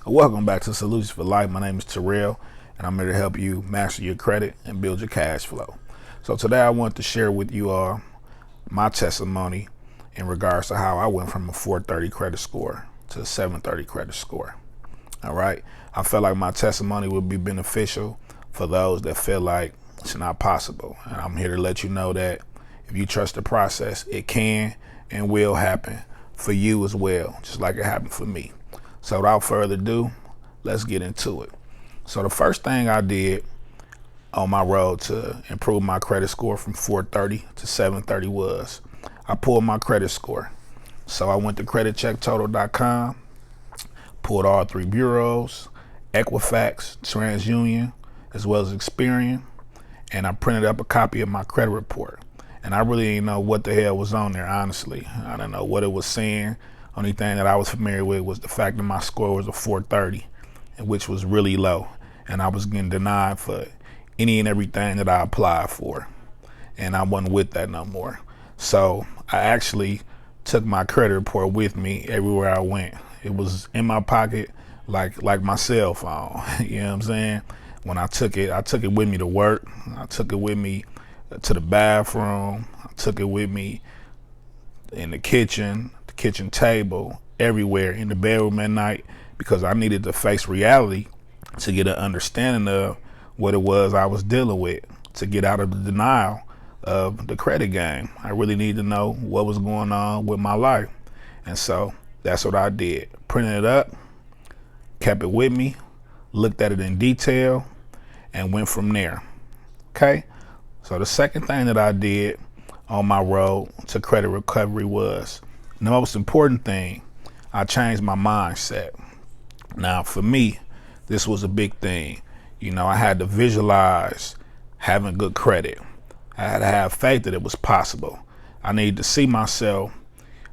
Welcome back to Solutions for Life. My name is Terrell, and I'm here to help you master your credit and build your cash flow. So today I want to share with you all my testimony in regards to how I went from a 430 credit score to a 730 credit score. All right. I felt like my testimony would be beneficial for those that feel like it's not possible. And I'm here to let you know that if you trust the process, it can and will happen for you as well, just like it happened for me. So without further ado, let's get into it. So the first thing I did on my road to improve my credit score from 430 to 730 was I pulled my credit score. So I went to creditchecktotal.com, pulled all three bureaus, Equifax, TransUnion, as well as Experian, and I printed up a copy of my credit report. And I really didn't know what the hell was on there, honestly. I didn't know what it was saying. Only thing that I was familiar with was the fact that my score was a 430, which was really low. And I was getting denied for any and everything that I applied for. And I wasn't with that no more. So I actually took my credit report with me everywhere I went. It was in my pocket like my cell phone. You know what I'm saying? When I took it with me to work. I took it with me to the bathroom. I took it with me in the kitchen table, everywhere, in the bedroom at night, because I needed to face reality to get an understanding of what it was I was dealing with, to get out of the denial of the credit game. I really needed to know what was going on with my life. And so that's what I did. Printed it up, kept it with me, looked at it in detail, and went from there. Okay? So the second thing that I did on my road to credit recovery was, the most important thing, I changed my mindset. Now, for me, this was a big thing. You know, I had to visualize having good credit. I had to have faith that it was possible. I needed to see myself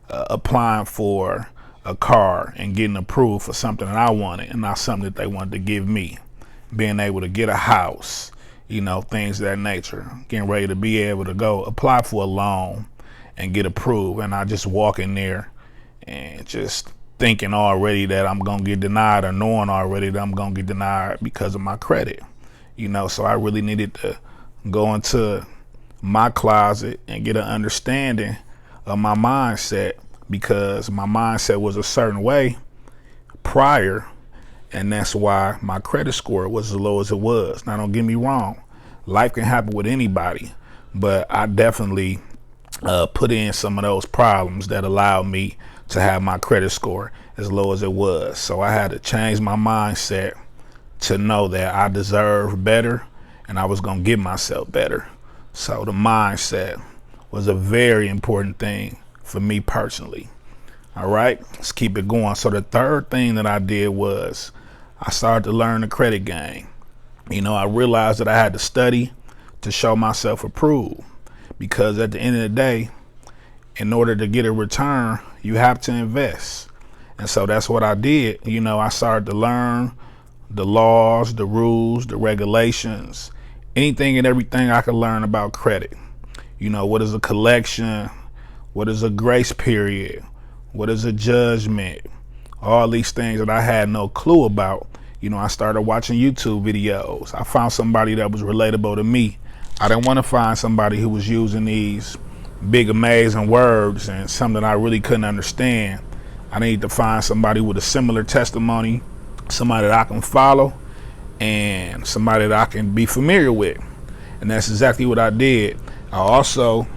applying for a car and getting approved for something that I wanted and not something that they wanted to give me. Being able to get a house, you know, things of that nature. Getting ready to be able to go apply for a loan and get approved, and I just walk in there and just thinking already that I'm gonna get denied, or knowing already that I'm gonna get denied because of my credit. You know, so I really needed to go into my closet and get an understanding of my mindset, because my mindset was a certain way prior, and that's why my credit score was as low as it was. Now, don't get me wrong, life can happen with anybody, but I definitely put in some of those problems that allowed me to have my credit score as low as it was. So I had to change my mindset to know that I deserved better and I was going to give myself better. So the mindset was a very important thing for me personally. All right, let's keep it going. So the third thing that I did was I started to learn the credit game. You know, I realized that I had to study to show myself approved. Because at the end of the day, in order to get a return, you have to invest. And so that's what I did. You know, I started to learn the laws, the rules, the regulations, anything and everything I could learn about credit. You know, what is a collection? What is a grace period? What is a judgment? All these things that I had no clue about. You know, I started watching YouTube videos. I found somebody that was relatable to me. I didn't want to find somebody who was using these big, amazing words and something I really couldn't understand. I need to find somebody with a similar testimony, somebody that I can follow, and somebody that I can be familiar with. And that's exactly what I did. I also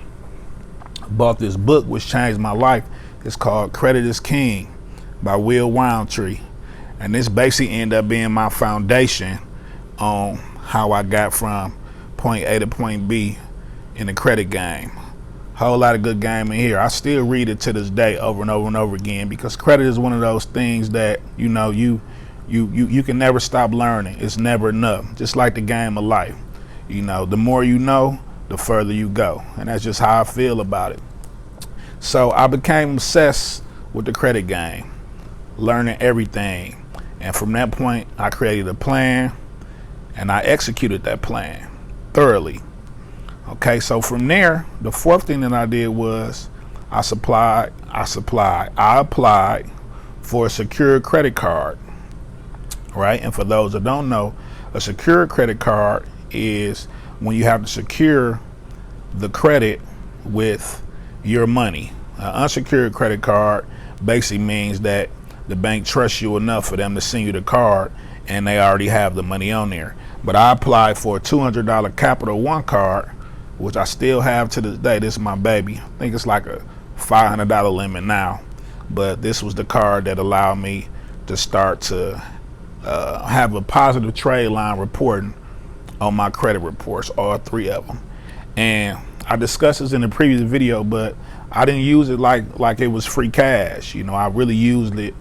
bought this book which changed my life. It's called Credit is King by Will Roundtree. And this basically ended up being my foundation on how I got from point A to point B in the credit game. Whole lot of good game in here. I still read it to this day over and over and over again, because credit is one of those things that, you know, you can never stop learning. It's never enough. Just like the game of life. You know, the more you know, the further you go. And that's just how I feel about it. So I became obsessed with the credit game, learning everything. And from that point, I created a plan and I executed that plan thoroughly. Okay, so from there, the fourth thing that I did was I applied for a secured credit card. right? And for those that don't know, a secured credit card is when you have to secure the credit with your money. An unsecured credit card basically means that the bank trusts you enough for them to send you the card and they already have the money on there. But I applied for a $200 Capital One card, which I still have to this day. This is my baby. I think it's like a $500 limit now, but this was the card that allowed me to start to have a positive trade line reporting on my credit reports, all three of them. And I discussed this in the previous video, but I didn't use it like it was free cash. You know, I really used it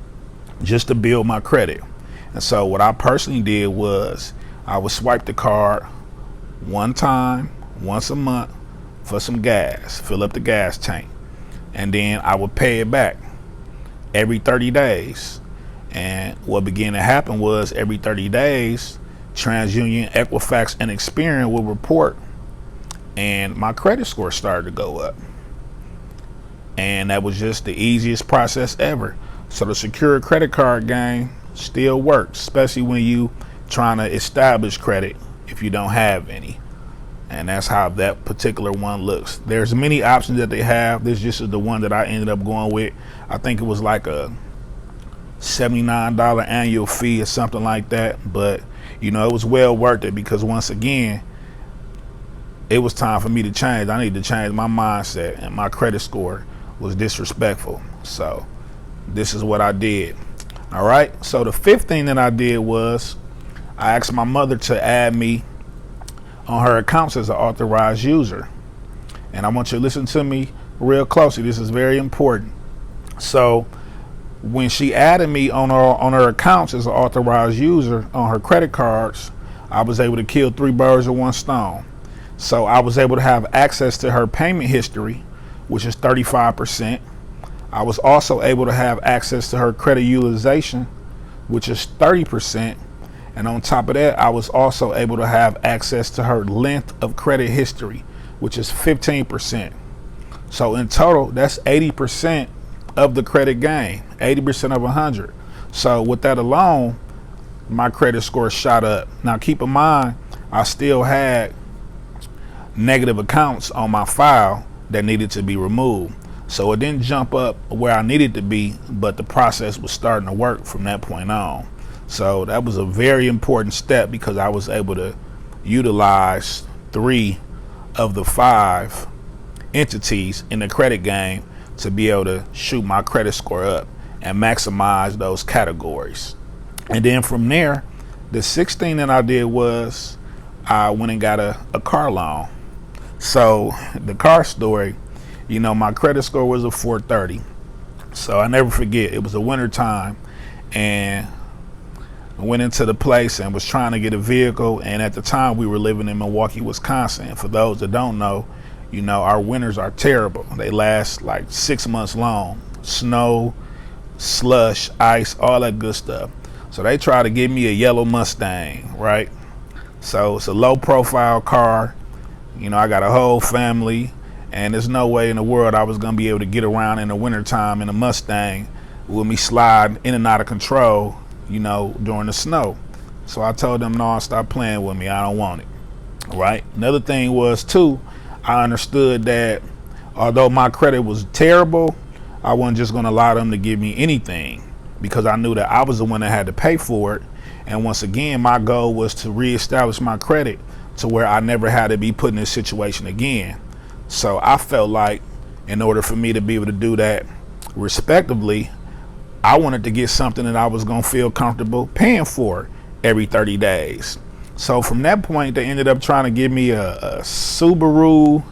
just to build my credit. And so what I personally did was I would swipe the card one time, once a month for some gas, fill up the gas tank. And then I would pay it back every 30 days. And what began to happen was every 30 days, TransUnion, Equifax, and Experian would report, and my credit score started to go up. And that was just the easiest process ever. So the secured credit card game still works, especially when you trying to establish credit if you don't have any. And that's how that particular one looks. There's many options that they have. This just is the one that I ended up going with. I think it was like a $79 annual fee or something like that. But, you know, it was well worth it because once again, it was time for me to change. I needed to change my mindset, and my credit score was disrespectful. So this is what I did. All right. So the fifth thing that I did was I asked my mother to add me on her accounts as an authorized user. And I want you to listen to me real closely. This is very important. So when she added me on her accounts as an authorized user on her credit cards, I was able to kill 3 birds with 1 stone. So I was able to have access to her payment history, which is 35%. I was also able to have access to her credit utilization, which is 30%. And on top of that, I was also able to have access to her length of credit history, which is 15%. So in total, that's 80% of the credit game, 80% of 100. So with that alone, my credit score shot up. Now keep in mind, I still had negative accounts on my file that needed to be removed. So it didn't jump up where I needed to be, but the process was starting to work from that point on. So that was a very important step because I was able to utilize 3 of the 5 entities in the credit game to be able to shoot my credit score up and maximize those categories. And then from there, the 6th thing that I did was I went and got a car loan. So the car story, you know, my credit score was a 430. So I never forget, it was a winter time and I went into the place and was trying to get a vehicle. And at the time we were living in Milwaukee, Wisconsin. And for those that don't know, you know, our winters are terrible. They last like 6 months long. Snow, slush, ice, all that good stuff. So they tried to give me a yellow Mustang, right? So it's a low profile car. You know, I got a whole family and there's no way in the world I was gonna be able to get around in the wintertime in a Mustang with me sliding in and out of control, you know, during the snow. So I told them, no, stop playing with me. I don't want it. Right. Another thing was too, I understood that although my credit was terrible, I wasn't just going to allow them to give me anything because I knew that I was the one that had to pay for it. And once again, my goal was to reestablish my credit to where I never had to be put in this situation again. So I felt like in order for me to be able to do that respectively, I wanted to get something that I was going to feel comfortable paying for every 30 days. So from that point, they ended up trying to give me a Subaru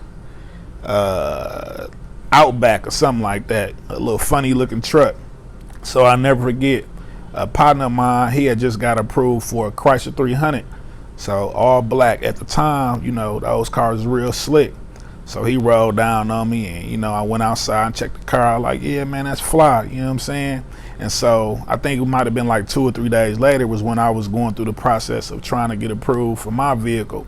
Outback or something like that, a little funny looking truck. So I never forget, a partner of mine, he had just got approved for a Chrysler 300. So all black at the time, you know, those cars were real slick. So he rolled down on me and, you know, I went outside and checked the car. I was like, yeah, man, that's fly. You know what I'm saying? And so I think it might have been like 2 or 3 days later was when I was going through the process of trying to get approved for my vehicle.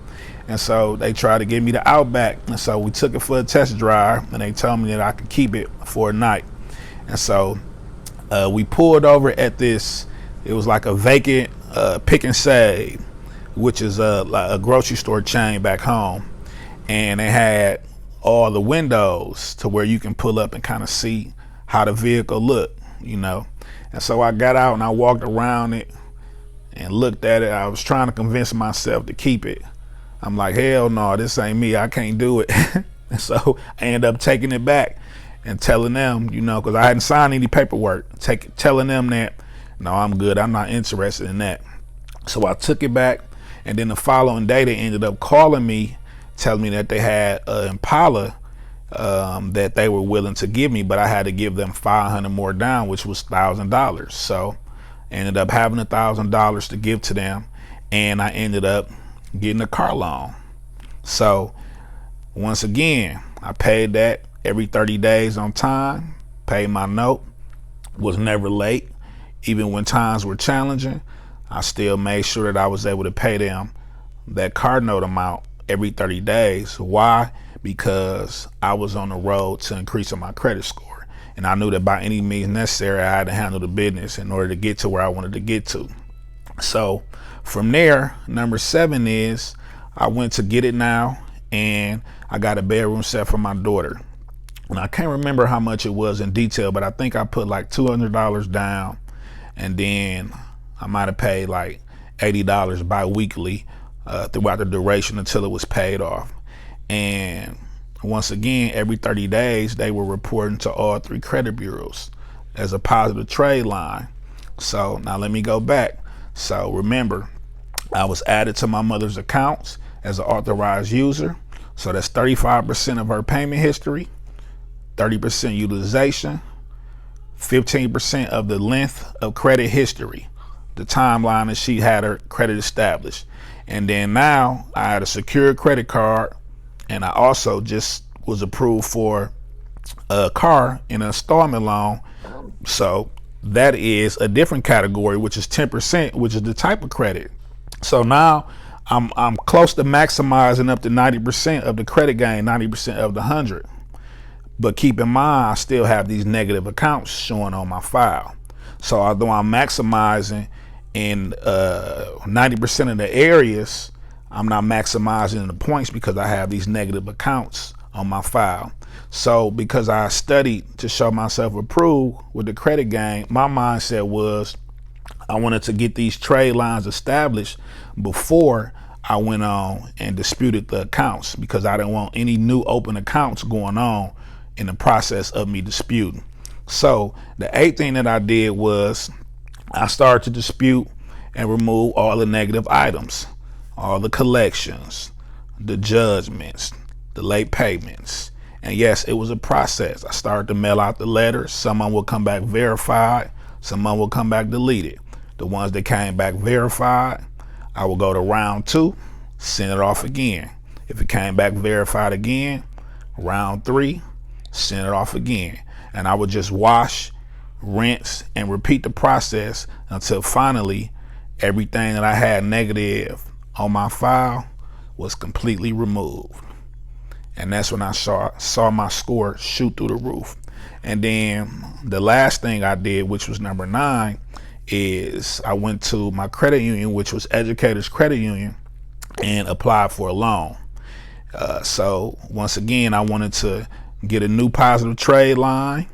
And so they tried to give me the Outback. And so we took it for a test drive and they told me that I could keep it for a night. And so we pulled over at this, it was like a vacant Pick and Save, which is a grocery store chain back home, and they had all the windows to where you can pull up and kind of see how the vehicle looked, you know. And so I got out and I walked around it and looked at it. I was trying to convince myself to keep it. I'm like, hell no, this ain't me. I can't do it. And so I ended up taking it back and telling them, you know, because I hadn't signed any paperwork, telling them that, no, I'm good. I'm not interested in that. So I took it back. And then the following day, they ended up calling me, telling me that they had an Impala that they were willing to give me, but I had to give them $500 more down, which was $1,000. So I ended up having $1,000 to give to them, and I ended up getting a car loan. So once again, I paid that every 30 days on time, paid my note, was never late. Even when times were challenging, I still made sure that I was able to pay them that car note amount every 30 days. Why? Because I was on the road to increasing my credit score. And I knew that by any means necessary, I had to handle the business in order to get to where I wanted to get to. So from there, number 7 is I went to Get It Now, and I got a bedroom set for my daughter. And I can't remember how much it was in detail, but I think I put like $200 down, and then I might have paid like $80 bi-weekly throughout the duration until it was paid off. And once again, every 30 days, they were reporting to all 3 credit bureaus as a positive trade line. So now let me go back. So remember, I was added to my mother's accounts as an authorized user. So that's 35% of her payment history, 30% utilization, 15% of the length of credit history, the timeline that she had her credit established. And then now I had a secured credit card, and I also just was approved for a car in an installment loan. So that is a different category, which is 10%, which is the type of credit. So now I'm close to maximizing up to 90% of the credit gain, 90% of the 100. But keep in mind, I still have these negative accounts showing on my file. So although I'm maximizing in 90% of the areas, I'm not maximizing the points because I have these negative accounts on my file. So because I studied to show myself approved with the credit gain, my mindset was I wanted to get these trade lines established before I went on and disputed the accounts, because I didn't want any new open accounts going on in the process of me disputing. So the 8th thing that I did was I started to dispute and remove all the negative items, all the collections, the judgments, the late payments. And yes, it was a process. I started to mail out the letters. Some of them will come back verified, some of them will come back deleted. The ones that came back verified, I will go to round 2, send it off again. If it came back verified again, round 3, send it off again. And I would just wash, rinse, and repeat the process until finally everything that I had negative on my file was completely removed. And that's when I saw my score shoot through the roof. And then the last thing I did, which was number 9, is I went to my credit union, which was Educators Credit Union, and applied for a loan. So once again, I wanted to get a new positive trade line,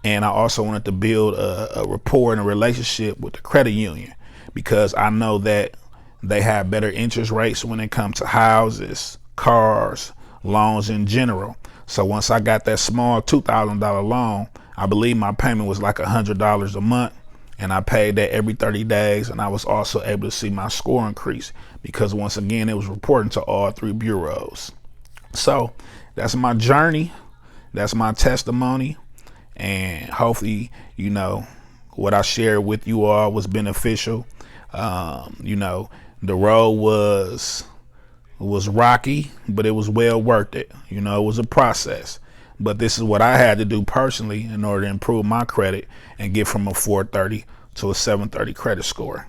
and I also wanted to build a rapport and a relationship with the credit union, because I know that they have better interest rates when it comes to houses, cars, loans in general. So once I got that small $2,000 loan, I believe my payment was like $100 a month, and I paid that every 30 days. And I was also able to see my score increase because once again, it was reporting to all 3 bureaus. So that's my journey. That's my testimony. And hopefully, you know, what I shared with you all was beneficial. You know, the road was rocky, but it was well worth it. You know, it was a process. But this is what I had to do personally in order to improve my credit and get from a 430 to a 730 credit score.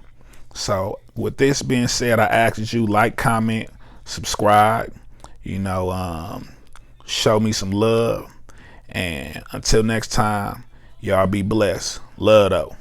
So with this being said, I ask that you like, comment, subscribe, you know, show me some love. And until next time, y'all be blessed. Love though.